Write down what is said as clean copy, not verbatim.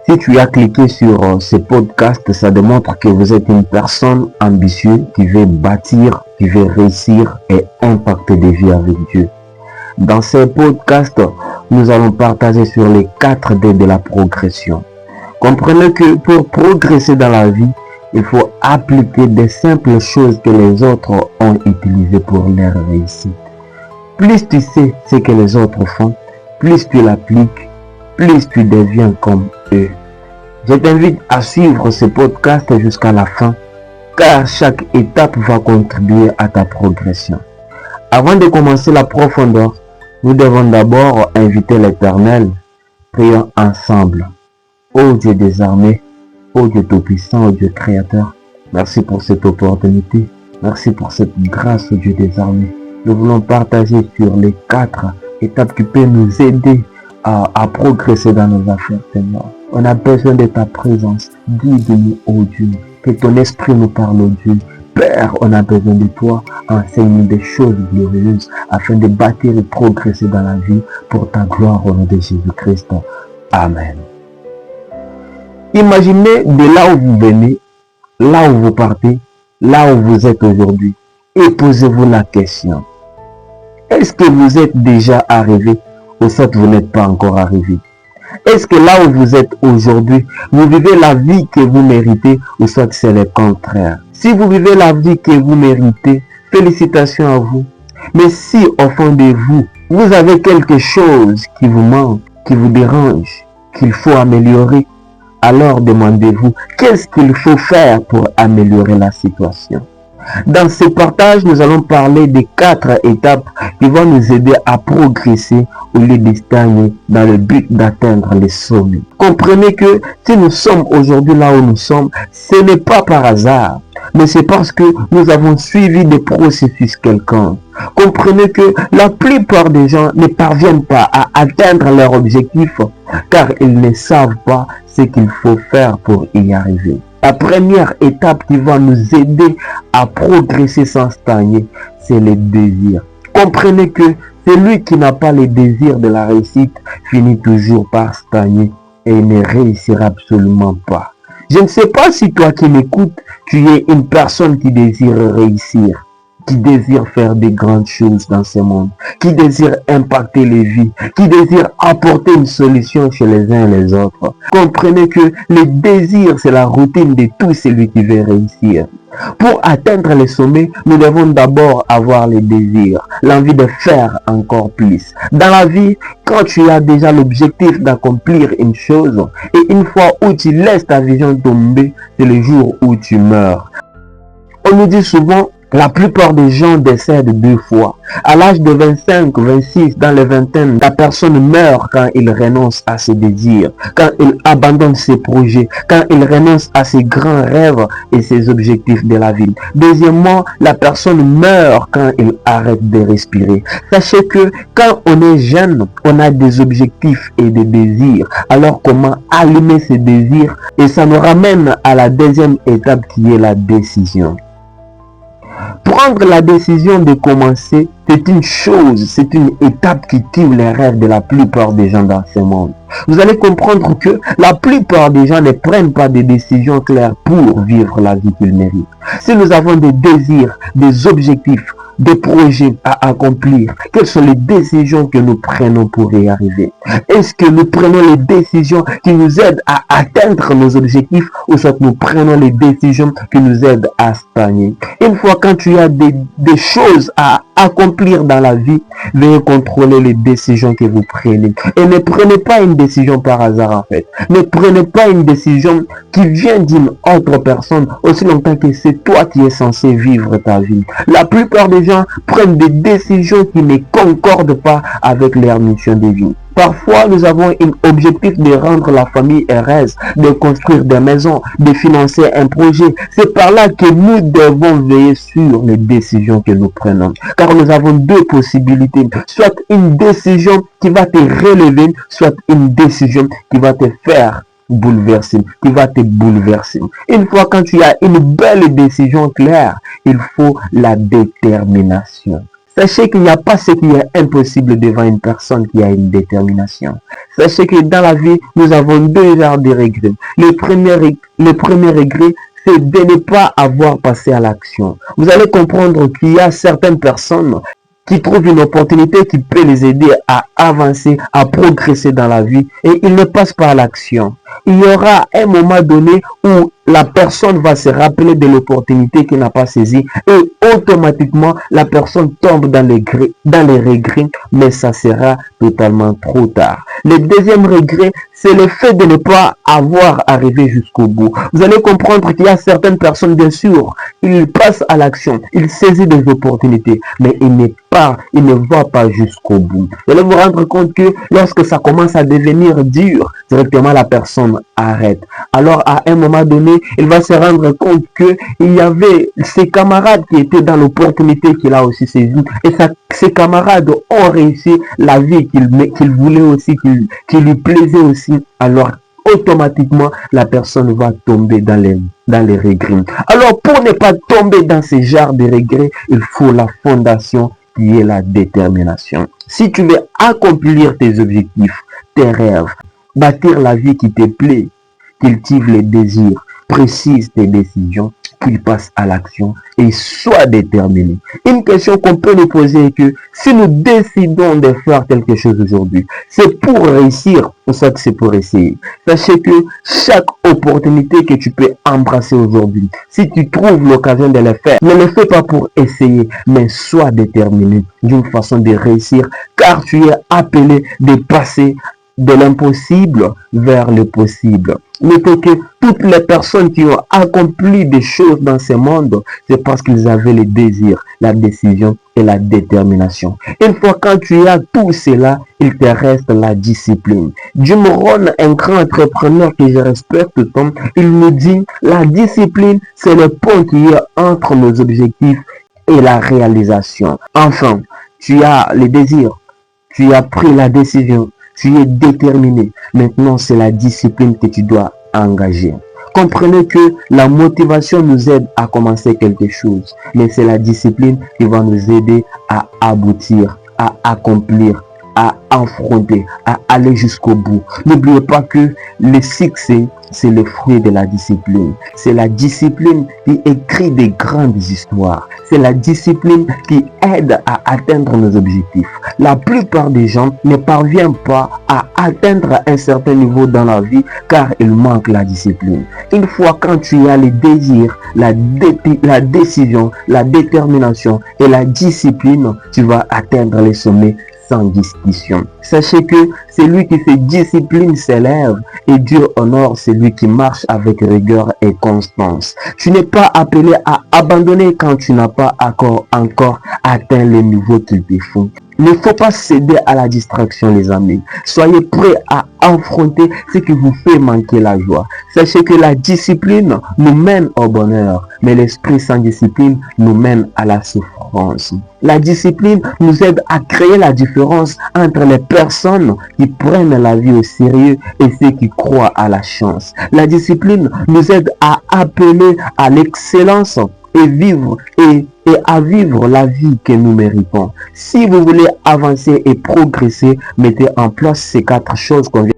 Si tu as cliqué sur ce podcast, ça démontre que vous êtes une personne ambitieuse qui veut bâtir, qui veut réussir et impacter des vies avec Dieu. Dans ce podcast, nous allons partager sur les 4 D de la progression. Comprenez que pour progresser dans la vie, il faut appliquer des simples choses que les autres ont utilisées pour leur réussite. Plus tu sais ce que les autres font, plus tu l'appliques, plus tu deviens comme eux. Je t'invite à suivre ce podcast jusqu'à la fin, car chaque étape va contribuer à ta progression. Avant de commencer la profondeur, nous devons d'abord inviter l'Éternel. Prions ensemble. Ô Dieu des armées, ô Dieu Tout-Puissant, ô Dieu Créateur, merci pour cette opportunité. Merci pour cette grâce, ô Dieu des armées. Nous voulons partager sur les 4 étapes qui peuvent nous aider à progresser dans nos affaires, Seigneur. On a besoin de ta présence. Guide-nous, ô Dieu. Que ton esprit nous parle, ô Dieu. Père, on a besoin de toi. Enseigne-nous des choses glorieuses afin de bâtir et progresser dans la vie pour ta gloire au nom de Jésus-Christ. Amen. Imaginez de là où vous venez, là où vous partez, là où vous êtes aujourd'hui. Et posez-vous la question. Est-ce que vous êtes déjà arrivé ou soit vous n'êtes pas encore arrivé? Est-ce que là où vous êtes aujourd'hui, vous vivez la vie que vous méritez ou soit c'est le contraire? Si vous vivez la vie que vous méritez, félicitations à vous. Mais si au fond de vous, vous avez quelque chose qui vous manque, qui vous dérange, qu'il faut améliorer, alors demandez-vous qu'est-ce qu'il faut faire pour améliorer la situation. Dans ce partage, nous allons parler des 4 étapes qui vont nous aider à progresser au lieu de stagner dans le but d'atteindre les sommets. Comprenez que si nous sommes aujourd'hui là où nous sommes, ce n'est pas par hasard, mais c'est parce que nous avons suivi des processus quelconques. Comprenez que la plupart des gens ne parviennent pas à atteindre leur objectif car ils ne savent pas ce qu'il faut faire pour y arriver. La première étape qui va nous aider à progresser sans stagner, c'est le désir. Comprenez que celui qui n'a pas le désir de la réussite finit toujours par stagner et ne réussira absolument pas. Je ne sais pas si toi qui m'écoutes, tu es une personne qui désire réussir, qui désire faire des grandes choses dans ce monde, qui désire impacter les vies, qui désire apporter une solution chez les uns et les autres. Comprenez que le désir, c'est la routine de tout celui qui veut réussir. Pour atteindre les sommets, nous devons d'abord avoir le désir, l'envie de faire encore plus. Dans la vie, quand tu as déjà l'objectif d'accomplir une chose, et une fois où tu laisses ta vision tomber, c'est le jour où tu meurs. On nous dit souvent, la plupart des gens décèdent 2 fois. À l'âge de 25, 26, dans les vingtaines, la personne meurt quand il renonce à ses désirs, quand il abandonne ses projets, quand il renonce à ses grands rêves et ses objectifs de la vie. Deuxièmement, la personne meurt quand il arrête de respirer. Sachez que quand on est jeune, on a des objectifs et des désirs. Alors comment allumer ces désirs? Et ça nous ramène à la deuxième étape qui est la décision. Prendre la décision de commencer, c'est une chose, c'est une étape qui tue les rêves de la plupart des gens dans ce monde. Vous allez comprendre que la plupart des gens ne prennent pas des décisions claires pour vivre la vie qu'ils méritent. Si nous avons des désirs, des objectifs, des projets à accomplir, quelles sont les décisions que nous prenons pour y arriver? Est-ce que nous prenons les décisions qui nous aident à atteindre nos objectifs ou soit nous prenons les décisions qui nous aident à stagner? Une fois quand tu as des choses à accomplir dans la vie, veuillez contrôler les décisions que vous prenez. Et ne prenez pas une décision par hasard en fait. Ne prenez pas une décision qui vient d'une autre personne aussi longtemps que c'est toi qui es censé vivre ta vie. La plupart des gens prennent des décisions qui ne concordent pas avec leur mission de vie. Parfois, nous avons un objectif de rendre la famille heureuse, de construire des maisons, de financer un projet. C'est par là que nous devons veiller sur les décisions que nous prenons. Car nous avons 2 possibilités. Soit une décision qui va te relever, soit une décision qui va te faire bouleverser, qui va te bouleverser. Une fois quand tu as une belle décision claire, il faut la détermination. Sachez qu'il n'y a pas ce qui est impossible devant une personne qui a une détermination. Sachez que dans la vie, nous avons deux genres de regrets. Le premier regret, c'est de ne pas avoir passé à l'action. Vous allez comprendre qu'il y a certaines personnes qui trouvent une opportunité qui peut les aider à avancer, à progresser dans la vie et ils ne passent pas à l'action. Il y aura un moment donné où la personne va se rappeler de l'opportunité qu'il n'a pas saisie et automatiquement la personne tombe dans les regrets, mais ça sera totalement trop tard. Le deuxième regret, c'est le fait de ne pas avoir arrivé jusqu'au bout. Vous allez comprendre qu'il y a certaines personnes, bien sûr, ils passent à l'action, ils saisissent des opportunités, mais ils ne vont pas jusqu'au bout. Vous allez vous rendre compte que lorsque ça commence à devenir dur, directement la personne arrête. Alors à un moment donné, il va se rendre compte qu'il y avait ses camarades qui étaient dans l'opportunité qu'il a aussi saisie. Et ses camarades ont réussi la vie qu'il voulait aussi, qui lui plaisait aussi. Alors automatiquement, la personne va tomber dans les regrets. Alors pour ne pas tomber dans ce genre de regrets, il faut la fondation qui est la détermination. Si tu veux accomplir tes objectifs, tes rêves, bâtir la vie qui te plaît, cultive les désirs, précise tes décisions, qu'il passe à l'action et sois déterminé. Une question qu'on peut nous poser est que si nous décidons de faire quelque chose aujourd'hui, c'est pour réussir ou soit c'est pour essayer. Sachez que chaque opportunité que tu peux embrasser aujourd'hui, si tu trouves l'occasion de le faire, ne le fais pas pour essayer, mais sois déterminé d'une façon de réussir, car tu es appelé de passer de l'impossible vers le possible. Notez que toutes les personnes qui ont accompli des choses dans ce monde, c'est parce qu'ils avaient le désir, la décision et la détermination. Une fois quand tu as tout cela, il te reste la discipline. Jim Rohn, un grand entrepreneur que je respecte tant, il nous dit, la discipline, c'est le pont qui est entre nos objectifs et la réalisation. Enfin, tu as le désir, tu as pris la décision, tu es déterminé. Maintenant, c'est la discipline que tu dois engager. Comprenez que la motivation nous aide à commencer quelque chose, mais c'est la discipline qui va nous aider à aboutir, à accomplir, à affronter, à aller jusqu'au bout. N'oubliez pas que le succès, c'est le fruit de la discipline. C'est la discipline qui écrit des grandes histoires. C'est la discipline qui aide à atteindre nos objectifs. La plupart des gens ne parviennent pas à atteindre un certain niveau dans la vie car il manque la discipline. Une fois quand tu as les désirs, la décision, la détermination et la discipline, tu vas atteindre les sommets sans discussion. Sachez que celui qui se discipline s'élève et Dieu honore celui qui marche avec rigueur et constance. Tu n'es pas appelé à abandonner quand tu n'as pas encore atteint le niveau qu'il te faut. Il ne faut pas céder à la distraction, les amis. Soyez prêts à affronter ce qui vous fait manquer la joie. Sachez que la discipline nous mène au bonheur, mais l'esprit sans discipline nous mène à la souffrance. La discipline nous aide à créer la différence entre les personnes qui prennent la vie au sérieux et ceux qui croient à la chance. La discipline nous aide à appeler à l'excellence et à vivre la vie que nous méritons. Si vous voulez avancer et progresser, mettez en place ces 4 choses qu'on vient